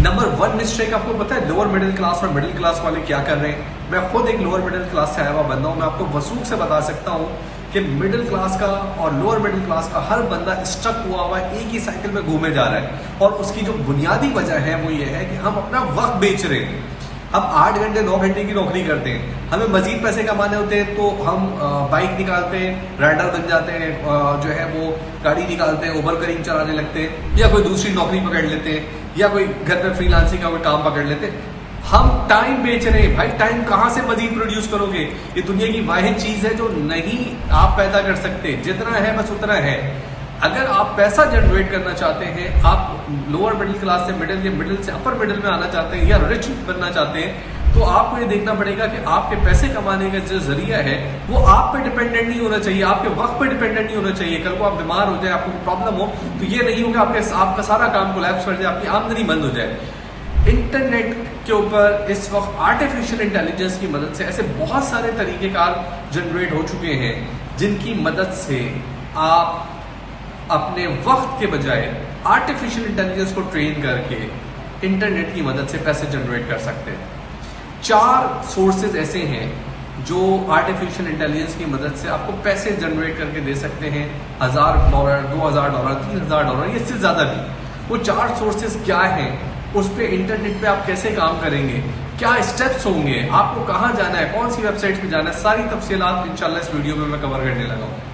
Number 1 mistake आपको पता है लोअर मिडिल क्लास और मिडिल क्लास वाले क्या कर रहे हैं? मैं खुद एक लोअर मिडिल क्लास से आया हुआ बंदा हूँ। मैं आपको वसूख से बता सकता हूँ कि मिडिल क्लास का और लोअर मिडिल क्लास का हर बंदा स्टक हुआ है, एक ही साइकिल में घूमे जा रहा है। और उसकी जो बुनियादी वजह है वो ये है कि हम अपना वक्त बेच रहे हैं। हम 8 घंटे 9 घंटे की नौकरी करते हैं, हमें मजीद पैसे कमाने होते हैं तो हम बाइक निकालते हैं, राइडर बन जाते हैं, जो है वो गाड़ी निकालते हैं, उबर करीम चलाने लगते हैं, या कोई दूसरी नौकरी पकड़ लेते हैं, या कोई घर पे फ्रीलांसिंग का कोई काम पकड़ लेते हैं। हम टाइम बेच रहे हैं। भाई टाइम कहाँ से मजीद प्रोड्यूस करोगे? ये दुनिया की वाहिद चीज है जो नहीं आप पैदा कर सकते। जितना है बस उतना है। अगर आप पैसा जनरेट करना चाहते हैं, आप लोअर मिडिल क्लास से मिडिल या मिडिल से अपर मिडिल में आना चाहते हैं या रिच बनना चाहते हैं, तो आपको ये देखना पड़ेगा कि आपके पैसे कमाने का जो जरिया है वो आप पे डिपेंडेंट नहीं होना चाहिए, आपके वक्त पे डिपेंडेंट नहीं होना चाहिए। कल को आप बीमार हो जाए, आपको प्रॉब्लम हो, तो ये नहीं होगा आपका सारा काम कोलैप्स कर जाए, आपकी आमदनी बंद हो जाए। इंटरनेट के ऊपर इस वक्त आर्टिफिशियल इंटेलिजेंस की मदद से ऐसे बहुत सारे तरीक़ेकार जनरेट हो चुके हैं जिनकी मदद से आप अपने वक्त के बजाय आर्टिफिशियल इंटेलिजेंस को ट्रेन करके इंटरनेट की मदद से पैसे जनरेट कर सकते हैं। 4 सोर्सेज ऐसे हैं जो आर्टिफिशियल इंटेलिजेंस की मदद से आपको पैसे जनरेट करके दे सकते हैं। $1000, $2000, $3000, इससे ज़्यादा भी। वो 4 सोर्सेज क्या हैं, उस पर इंटरनेट पे आप कैसे काम करेंगे, क्या स्टेप्स होंगे, आपको कहाँ जाना है, कौन सी वेबसाइट पे जाना है, सारी तफसीलात इंशाल्लाह इस वीडियो में मैं कवर करने लगा हूँ।